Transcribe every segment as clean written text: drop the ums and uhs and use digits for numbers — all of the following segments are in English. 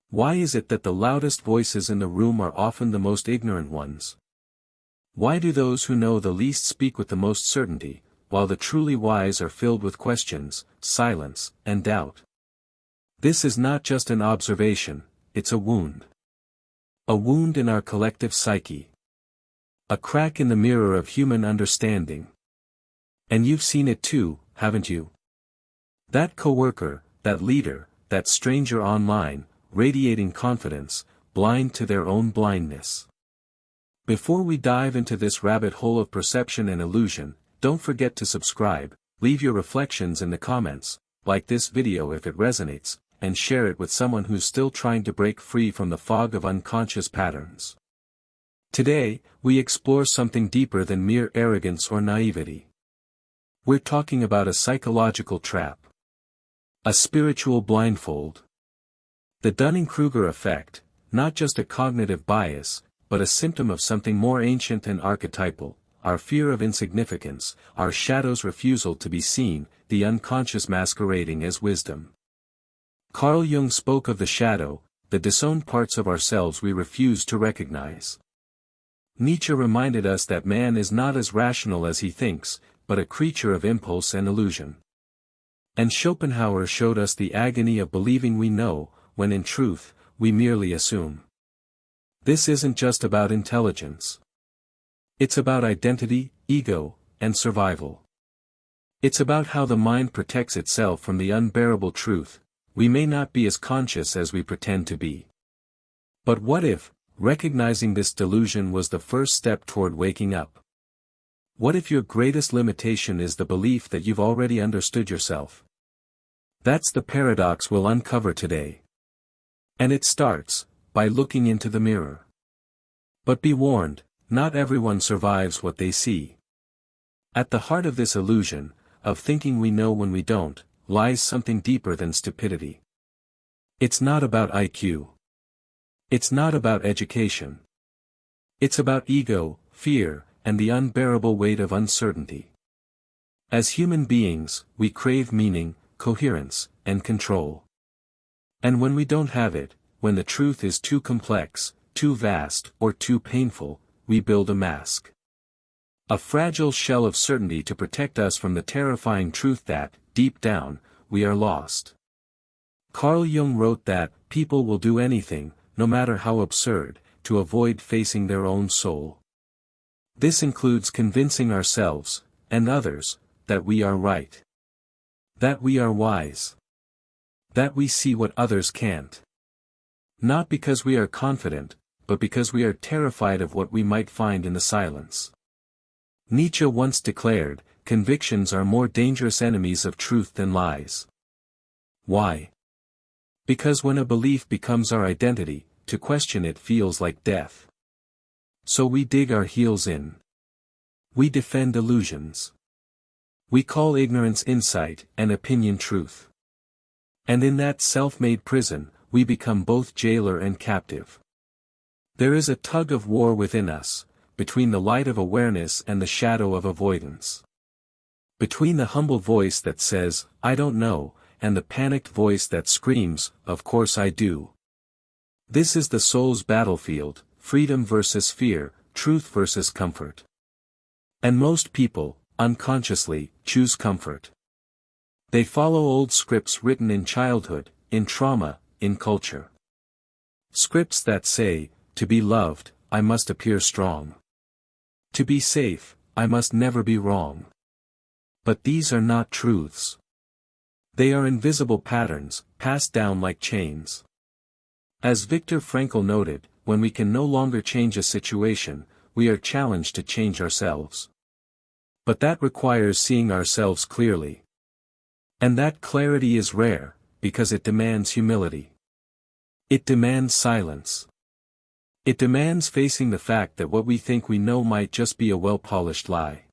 Why is it that the loudest voices in the room are often the most ignorant ones? Why do those who know the least speak with the most certainty, while the truly wise are filled with questions, silence, and doubt? This is not just an observation, it's a wound. A wound in our collective psyche. A crack in the mirror of human understanding. And you've seen it too, haven't you? That coworker, that leader, that stranger online, radiating confidence, blind to their own blindness. Before we dive into this rabbit hole of perception and illusion, don't forget to subscribe, leave your reflections in the comments, like this video if it resonates, and share it with someone who's still trying to break free from the fog of unconscious patterns. Today, we explore something deeper than mere arrogance or naivety. We're talking about a psychological trap. A spiritual blindfold. The Dunning-Kruger Effect, not just a cognitive bias, but a symptom of something more ancient and archetypal, our fear of insignificance, our shadow's refusal to be seen, the unconscious masquerading as wisdom. Carl Jung spoke of the shadow, the disowned parts of ourselves we refuse to recognize. Nietzsche reminded us that man is not as rational as he thinks, but a creature of impulse and illusion. And Schopenhauer showed us the agony of believing we know, when in truth, we merely assume. This isn't just about intelligence. It's about identity, ego, and survival. It's about how the mind protects itself from the unbearable truth: we may not be as conscious as we pretend to be. But what if, recognizing this delusion was the first step toward waking up? What if your greatest limitation is the belief that you've already understood yourself? That's the paradox we'll uncover today. And it starts by looking into the mirror. But be warned, not everyone survives what they see. At the heart of this illusion, of thinking we know when we don't, lies something deeper than stupidity. It's not about IQ. It's not about education. It's about ego, fear, and the unbearable weight of uncertainty. As human beings, we crave meaning, coherence, and control. And when we don't have it, when the truth is too complex, too vast, or too painful, we build a mask. A fragile shell of certainty to protect us from the terrifying truth that, deep down, we are lost. Carl Jung wrote that, people will do anything, no matter how absurd, to avoid facing their own soul. This includes convincing ourselves, and others, that we are right. That we are wise. That we see what others can't. Not because we are confident, but because we are terrified of what we might find in the silence. Nietzsche once declared, convictions are more dangerous enemies of truth than lies. Why? Because when a belief becomes our identity, to question it feels like death. So we dig our heels in. We defend illusions. We call ignorance insight, and opinion truth. And in that self-made prison, we become both jailer and captive. There is a tug of war within us, between the light of awareness and the shadow of avoidance. Between the humble voice that says, I don't know, and the panicked voice that screams, of course I do. This is the soul's battlefield, freedom versus fear, truth versus comfort. And most people, unconsciously, choose comfort. They follow old scripts written in childhood, in trauma, in culture. Scripts that say, to be loved, I must appear strong. To be safe, I must never be wrong. But these are not truths. They are invisible patterns, passed down like chains. As Viktor Frankl noted, when we can no longer change a situation, we are challenged to change ourselves. But that requires seeing ourselves clearly. And that clarity is rare, because it demands humility. It demands silence. It demands facing the fact that what we think we know might just be a well-polished lie.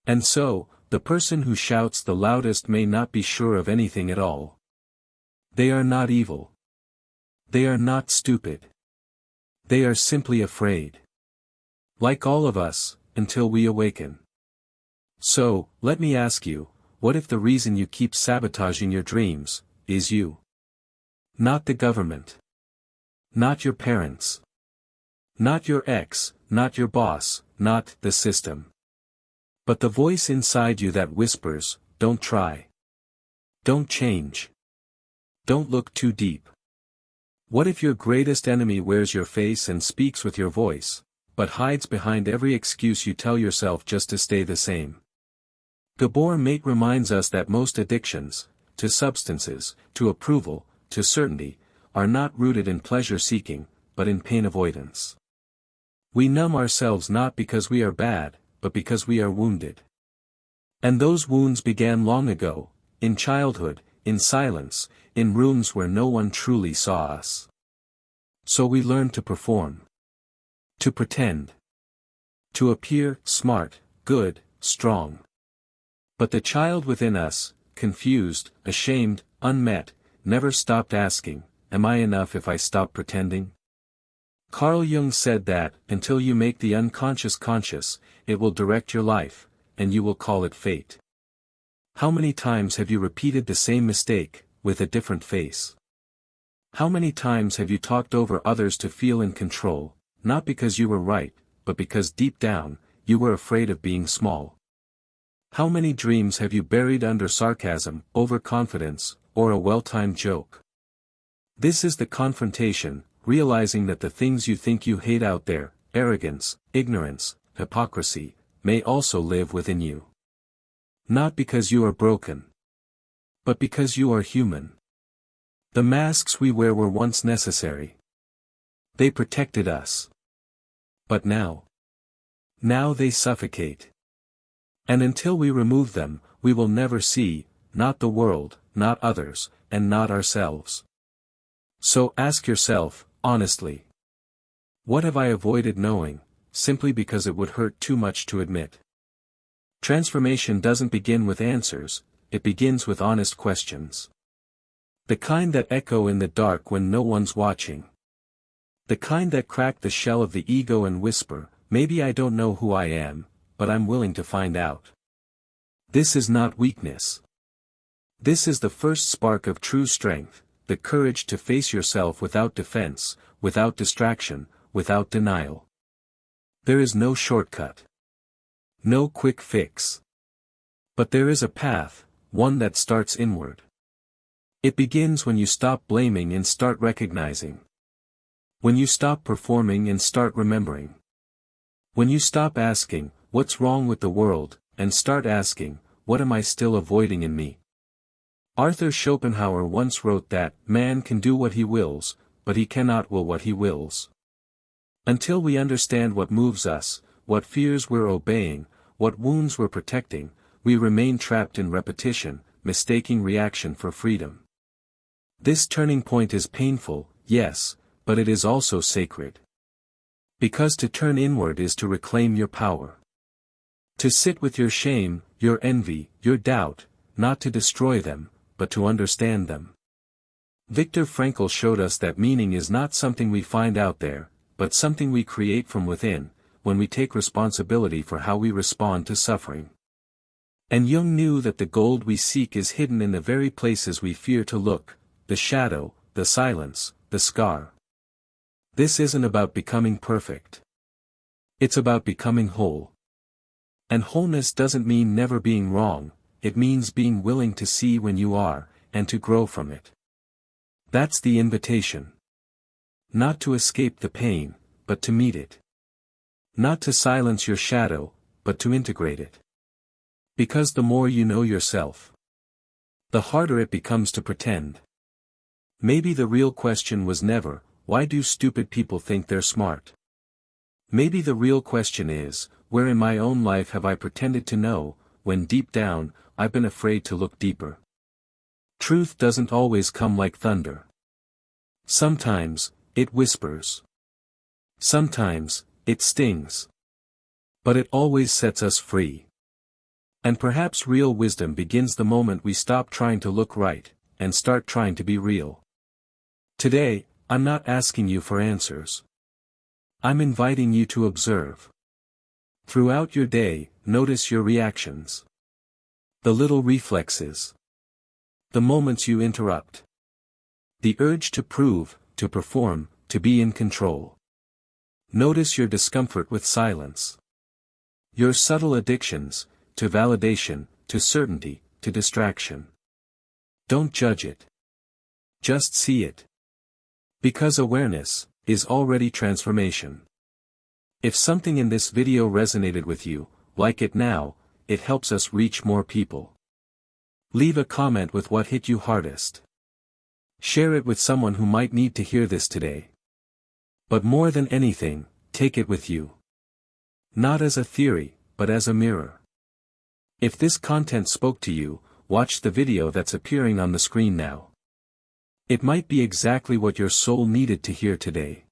And so, the person who shouts the loudest may not be sure of anything at all. They are not evil. They are not stupid. They are simply afraid. Like all of us, until we awaken. So, let me ask you, what if the reason you keep sabotaging your dreams, is you? Not the government. Not your parents. Not your ex, not your boss, not the system. But the voice inside you that whispers, don't try. Don't change. Don't look too deep. What if your greatest enemy wears your face and speaks with your voice, but hides behind every excuse you tell yourself just to stay the same? Gabor Maté reminds us that most addictions, to substances, to approval, to certainty, are not rooted in pleasure-seeking, but in pain avoidance. We numb ourselves not because we are bad, but because we are wounded. And those wounds began long ago, in childhood, in silence, in rooms where no one truly saw us. So we learn to perform. To pretend. To appear smart, good, strong. But the child within us, confused, ashamed, unmet, never stopped asking, am I enough if I stop pretending? Carl Jung said that, until you make the unconscious conscious, it will direct your life, and you will call it fate. How many times have you repeated the same mistake, with a different face? How many times have you talked over others to feel in control, not because you were right, but because deep down, you were afraid of being small? How many dreams have you buried under sarcasm, overconfidence, or a well-timed joke? This is the confrontation, realizing that the things you think you hate out there, arrogance, ignorance, hypocrisy, may also live within you. Not because you are broken, but because you are human. The masks we wear were once necessary. They protected us. But now they suffocate. And until we remove them, we will never see, not the world, not others, and not ourselves. So ask yourself, honestly. What have I avoided knowing, simply because it would hurt too much to admit? Transformation doesn't begin with answers, it begins with honest questions. The kind that echo in the dark when no one's watching. The kind that crack the shell of the ego and whisper, maybe I don't know who I am, but I'm willing to find out. This is not weakness. This is the first spark of true strength, the courage to face yourself without defense, without distraction, without denial. There is no shortcut. No quick fix. But there is a path, one that starts inward. It begins when you stop blaming and start recognizing. When you stop performing and start remembering. When you stop asking, what's wrong with the world, and start asking, what am I still avoiding in me? Arthur Schopenhauer once wrote that, man can do what he wills, but he cannot will what he wills. Until we understand what moves us, what fears we're obeying, what wounds we're protecting, we remain trapped in repetition, mistaking reaction for freedom. This turning point is painful, yes, but it is also sacred. Because to turn inward is to reclaim your power. To sit with your shame, your envy, your doubt, not to destroy them, but to understand them. Viktor Frankl showed us that meaning is not something we find out there, but something we create from within, when we take responsibility for how we respond to suffering. And Jung knew that the gold we seek is hidden in the very places we fear to look, the shadow, the silence, the scar. This isn't about becoming perfect. It's about becoming whole. And wholeness doesn't mean never being wrong, it means being willing to see when you are, and to grow from it. That's the invitation. Not to escape the pain, but to meet it. Not to silence your shadow, but to integrate it. Because the more you know yourself, the harder it becomes to pretend. Maybe the real question was never, why do stupid people think they're smart? Maybe the real question is, where in my own life have I pretended to know, when deep down, I've been afraid to look deeper? Truth doesn't always come like thunder. Sometimes, it whispers. Sometimes, it stings. But it always sets us free. And perhaps real wisdom begins the moment we stop trying to look right, and start trying to be real. Today, I'm not asking you for answers. I'm inviting you to observe. Throughout your day, notice your reactions. The little reflexes. The moments you interrupt. The urge to prove, to perform, to be in control. Notice your discomfort with silence. Your subtle addictions, to validation, to certainty, to distraction. Don't judge it. Just see it. Because awareness is already transformation. If something in this video resonated with you, like it now, it helps us reach more people. Leave a comment with what hit you hardest. Share it with someone who might need to hear this today. But more than anything, take it with you. Not as a theory, but as a mirror. If this content spoke to you, watch the video that's appearing on the screen now. It might be exactly what your soul needed to hear today.